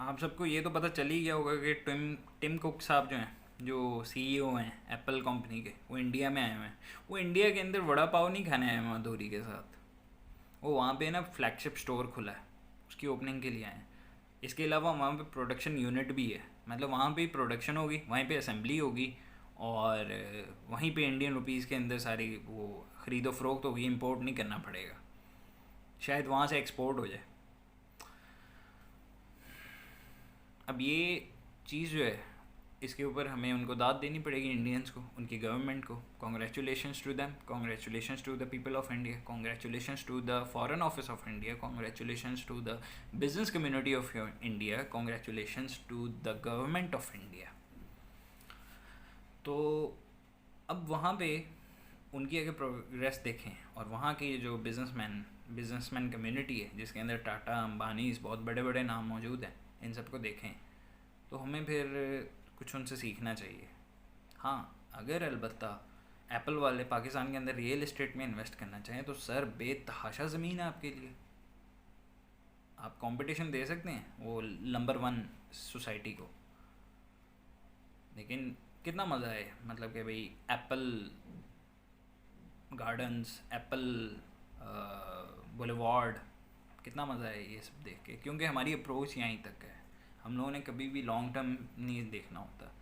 आप सबको ये तो पता चल ही गया होगा कि टिम टिम कुक साहब जो हैं, जो सीईओ हैं एप्पल कंपनी के, वो इंडिया में आए हुए हैं। वो इंडिया के अंदर वड़ा पाव नहीं खाने आए हैं मधुरी के साथ। वो वहाँ पे ना फ्लैगशिप स्टोर खुला है, उसकी ओपनिंग के लिए आए हैं। इसके अलावा वहाँ पे प्रोडक्शन यूनिट भी है, मतलब वहाँ पे प्रोडक्शन होगी, वहीं पे असेंबली होगी, और वहीं पे इंडियन रुपीज़ के अंदर सारी वो ख़रीदो फरोख्त होगी, इंपोर्ट नहीं करना पड़ेगा। शायद वहाँ से एक्सपोर्ट हो जाए। अब ये चीज़ जो है, इसके ऊपर हमें उनको दाद देनी पड़ेगी, इंडियंस को, उनकी गवर्नमेंट को। Congratulations to them, congratulations to the people of India, congratulations to the foreign office of India, congratulations to the business community of India, congratulations to the government of India. तो अब वहाँ पे उनकी अगर progress देखें, और वहाँ के जो बिजनेसमैन कम्युनिटी है, जिसके अंदर टाटा, अंबानी, बहुत बड़े बड़े नाम मौजूद हैं, इन सबको देखें, तो हमें फिर कुछ उनसे सीखना चाहिए। हाँ, अगर अलबत्ता एप्पल वाले पाकिस्तान के अंदर रियल इस्टेट में इन्वेस्ट करना चाहें तो सर बेतहाशा ज़मीन है आपके लिए। आप कंपटीशन दे सकते हैं वो नंबर वन सोसाइटी को, लेकिन कितना मज़ा है, मतलब कि भाई एप्पल गार्डन्स, एप्पल बुलेवार्ड, कितना मज़ा है ये सब देख के, क्योंकि हमारी अप्रोच यहीं तक है। हम लोगों ने कभी भी लॉन्ग टर्म नहीं देखना होता,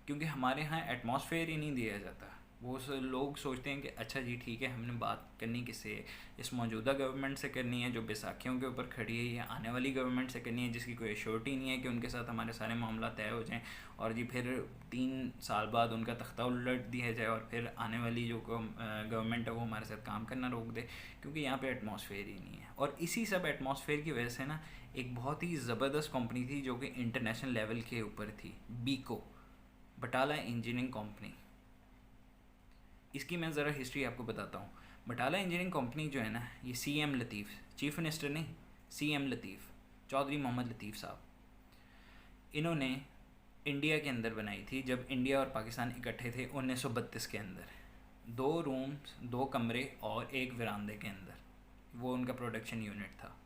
क्योंकि हमारे यहाँ एटमॉस्फेयर ही नहीं दिया जाता। लोग सोचते हैं कि अच्छा जी ठीक है, हमने बात करनी किससे, इस मौजूदा गवर्नमेंट से करनी है जो बैसाखियों के ऊपर खड़ी है, या आने वाली गवर्नमेंट से करनी है जिसकी कोई एश्योरिटी नहीं है कि उनके साथ हमारे सारे मामला तय हो जाएं, और जी फिर 3 साल बाद उनका तख्ता उलट दिया जाए और फिर आने वाली जो गवर्नमेंट है वो हमारे साथ काम करना रोक दे, क्योंकि यहाँ पे एटमॉस्फेयर ही नहीं है। और इसी सब एटमॉस्फेयर की वजह से ना एक बहुत ही ज़बरदस्त कंपनी थी जो कि इंटरनेशनल लेवल के ऊपर थी, बीको, बटाला इंजीनियरिंग कंपनी। इसकी मैं ज़रा हिस्ट्री आपको बताता हूँ। बटाला इंजीनियरिंग कंपनी जो है ना, ये सीएम लतीफ़, चीफ मिनिस्टर नहीं, सीएम लतीफ़, चौधरी मोहम्मद लतीफ़ साहब, इन्होंने इंडिया के अंदर बनाई थी जब इंडिया और पाकिस्तान इकट्ठे थे 1932 के अंदर। 2 रूम्स, 2 कमरे और एक वरांदे के अंदर वो उनका प्रोडक्शन यूनिट था।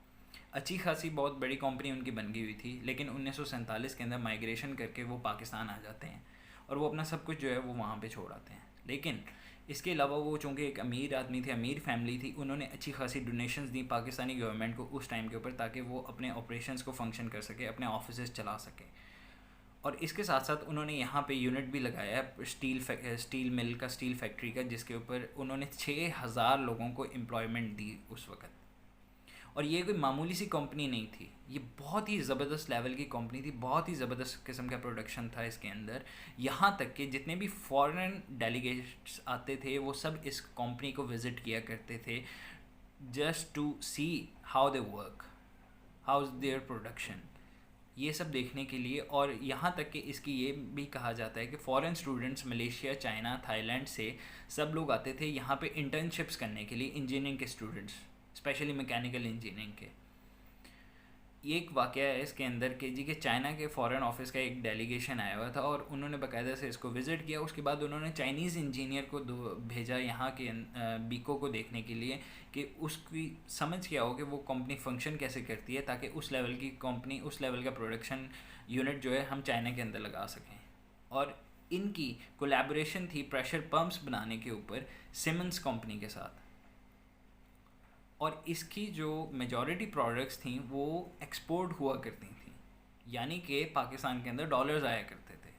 अच्छी खासी बहुत बड़ी कंपनी उनकी बन गई हुई थी, लेकिन 1947 के अंदर माइग्रेशन करके वो पाकिस्तान आ जाते हैं और वो अपना सब कुछ जो है वो वहाँ पे छोड़ आते हैं। लेकिन इसके अलावा वो चूँकि एक अमीर आदमी थे, अमीर फैमिली थी, उन्होंने अच्छी खासी डोनेशंस दी पाकिस्तानी गवर्नमेंट को उस टाइम के ऊपर, ताकि वो अपने ऑपरेशंस को फंक्शन कर सके, अपने ऑफिस चला सके। और इसके साथ साथ उन्होंने यहाँ पे यूनिट भी लगाया है स्टील मिल का, स्टील फैक्ट्री का, जिसके ऊपर उन्होंने 6000 लोगों को एम्प्लॉयमेंट दी उस वक्त। और ये कोई मामूली सी कंपनी नहीं थी, ये बहुत ही ज़बरदस्त लेवल की कंपनी थी, बहुत ही ज़बरदस्त किस्म का प्रोडक्शन था इसके अंदर। यहाँ तक कि जितने भी फॉरेन डेलीगेट्स आते थे वो सब इस कंपनी को विज़िट किया करते थे, just to see how they work, how is their production, ये सब देखने के लिए। और यहाँ तक कि इसकी ये भी कहा जाता है कि foreign students Malaysia, China, Thailand से सब लोग आते थे यहाँ पे इंटर्नशिप्स करने के लिए, इंजीनियरिंग के स्टूडेंट्स, स्पेशली मैकेनिकल इंजीनियरिंग के। ये एक वाक़या है इसके अंदर कि जी के चाइना के फ़ॉरेन ऑफिस का एक डेलीगेशन आया हुआ था और उन्होंने बाकायदा से इसको विज़िट किया। उसके बाद उन्होंने चाइनीज़ इंजीनियर को भेजा यहाँ के बीको को देखने के लिए कि उसकी समझ क्या हो कि वो कंपनी फंक्शन कैसे करती है, ताकि उस लेवल की कंपनी, उस लेवल का प्रोडक्शन यूनिट जो है हम चाइना के अंदर लगा सकें। और इनकी कोलैबोरेशन थी प्रेशर पम्प्स बनाने के ऊपर सिमंस कंपनी के साथ, और इसकी जो मेजॉरिटी प्रोडक्ट्स थी वो एक्सपोर्ट हुआ करती थी, यानी कि पाकिस्तान के अंदर डॉलर्स आया करते थे,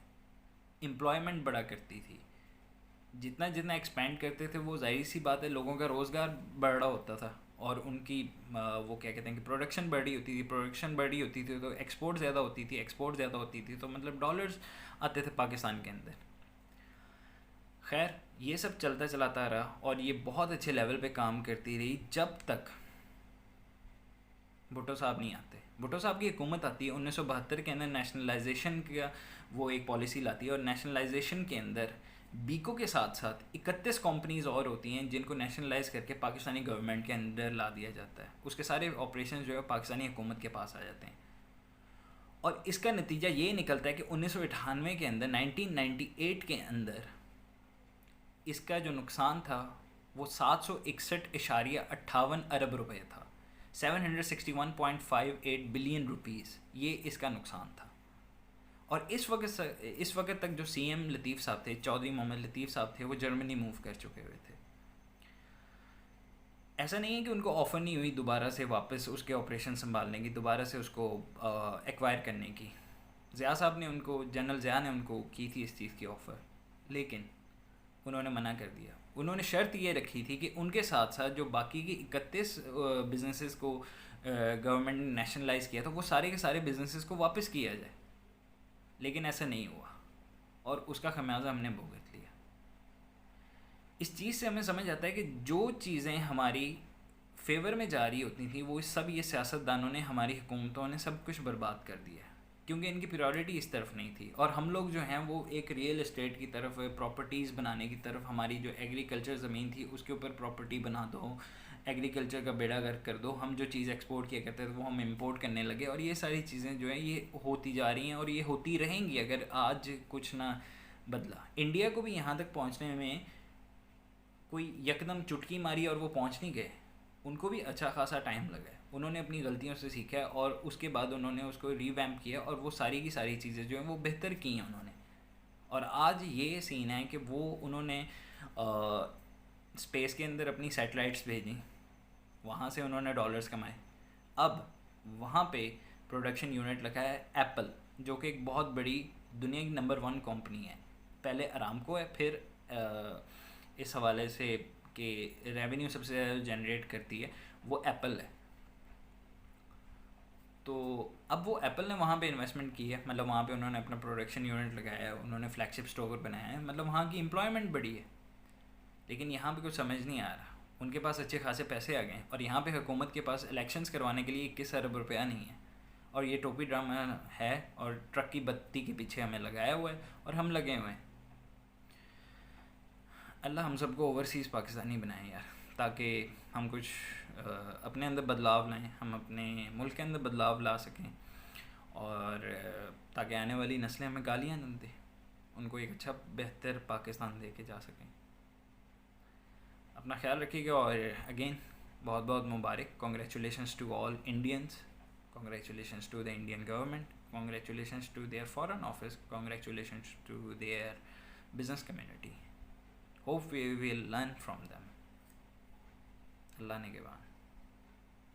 एम्प्लॉयमेंट बढ़ा करती थी। जितना जितना एक्सपेंड करते थे वो जाहिर सी बात है लोगों का रोज़गार बढ़ रहा होता था, और उनकी वो क्या कहते हैं कि प्रोडक्शन बढ़ी होती थी, प्रोडक्शन बढ़ी होती थी तो एक्सपोर्ट ज़्यादा होती थी, एक्सपोर्ट ज़्यादा होती थी तो मतलब डॉलर्स आते थे पाकिस्तान के अंदर। खैर ये सब चलता चलाता रहा और ये बहुत अच्छे लेवल पे काम करती रही जब तक भुट्टो साहब नहीं आते। भुट्टो साहब की हुकूमत आती है 1972 के अंदर, नेशनलाइजेशन का वो एक पॉलिसी लाती है, और नेशनलाइजेशन के अंदर बीको के साथ साथ 31 कंपनीज़ और होती हैं जिनको नेशनलाइज करके पाकिस्तानी गवर्नमेंट के अंदर ला दिया जाता है। उसके सारे ऑपरेशन जो है पाकिस्तानी हुकूमत के पास आ जाते हैं, और इसका नतीजा ये निकलता है कि 1998 के अंदर, 1998 के अंदर इसका जो नुकसान था वो 761.58 अरब रुपये था। 761.58 बिलियन रुपीज़, ये इसका नुकसान था। और इस वक्त तक जो सीएम लतीफ़ साहब थे, चौधरी मोहम्मद लतीफ़ साहब थे, वो जर्मनी मूव कर चुके हुए थे। ऐसा नहीं है कि उनको ऑफ़र नहीं हुई दोबारा से वापस उसके ऑपरेशन संभालने की, दोबारा से उसको एक्वायर करने की। ज़िया साहब ने उनको, जनरल ज़िया ने उनको की थी इस चीज़ की ऑफ़र, लेकिन उन्होंने मना कर दिया। उन्होंने शर्त ये रखी थी कि उनके साथ साथ जो बाकी की 31 बिजनेसेस को गवर्नमेंट ने नेशनलाइज किया था, वो सारे के सारे बिजनेसेस को वापस किया जाए, लेकिन ऐसा नहीं हुआ और उसका खमियाजा हमने भुगत लिया। इस चीज़ से हमें समझ आता है कि जो चीज़ें हमारी फेवर में जा रही होती थी, वो सब ये सियासतदानों ने, हमारी हुकूमतों ने सब कुछ बर्बाद कर दिया, क्योंकि इनकी प्रायोरिटी इस तरफ नहीं थी। और हम लोग जो हैं वो एक रियल एस्टेट की तरफ, प्रॉपर्टीज़ बनाने की तरफ, हमारी जो एग्रीकल्चर ज़मीन थी उसके ऊपर प्रॉपर्टी बना दो, एग्रीकल्चर का बेड़ा गर्क कर दो। हम जो चीज़ एक्सपोर्ट किया करते थे वो हम इंपोर्ट करने लगे, और ये सारी चीज़ें जो है ये होती जा रही हैं और ये होती रहेंगी अगर आज कुछ ना बदला। इंडिया को भी यहाँ तक पहुँचने में कोई यकदम चुटकी मारी और वो पहुँच नहीं गए, उनको भी अच्छा खासा टाइम लगा है। उन्होंने अपनी गलतियों से सीखा है और उसके बाद उन्होंने उसको रीवैम्प किया और वो सारी की सारी चीज़ें जो हैं वो बेहतर की हैं उन्होंने। और आज ये सीन है कि वो उन्होंने स्पेस के अंदर अपनी सैटेलाइट्स भेजी, वहाँ से उन्होंने डॉलर्स कमाए। अब वहाँ पे प्रोडक्शन यूनिट लगा है एप्पल, जो कि एक बहुत बड़ी दुनिया की नंबर 1 कंपनी है। पहले अरामको है, फिर इस हवाले से कि रेवेन्यू सबसे ज़्यादा जनरेट करती है वो एप्पल है। तो अब वो एप्पल ने वहाँ पे इन्वेस्टमेंट की है, मतलब वहाँ पे उन्होंने अपना प्रोडक्शन यूनिट लगाया है, उन्होंने फ्लैगशिप स्टोर बनाया है, मतलब वहाँ की एम्प्लॉयमेंट बढ़ी है। लेकिन यहाँ पे कुछ समझ नहीं आ रहा, उनके पास अच्छे खासे पैसे आ गए और यहाँ पे हुकूमत के पास इलेक्शंस करवाने के लिए 21 अरब रुपया नहीं है, और ये टोपी ड्रामा है और ट्रक की बत्ती के पीछे हमें लगाया हुआ है और हम लगे हुए हैं। अल्लाह हम सबको ओवरसीज़ पाकिस्तानी बनाए यार, ताकि हम कुछ अपने अंदर बदलाव लाएं, हम अपने मुल्क के अंदर बदलाव ला सकें, और ताकि आने वाली नस्लें हमें गालियाँ न दें, उनको एक अच्छा बेहतर पाकिस्तान दे के जा सकें। अपना ख्याल रखिएगा, और अगेन बहुत बहुत मुबारक, congratulations to all Indians, congratulations to the Indian government, congratulations to their foreign office, congratulations to their business community. Hope we will learn from them. Allah ne ke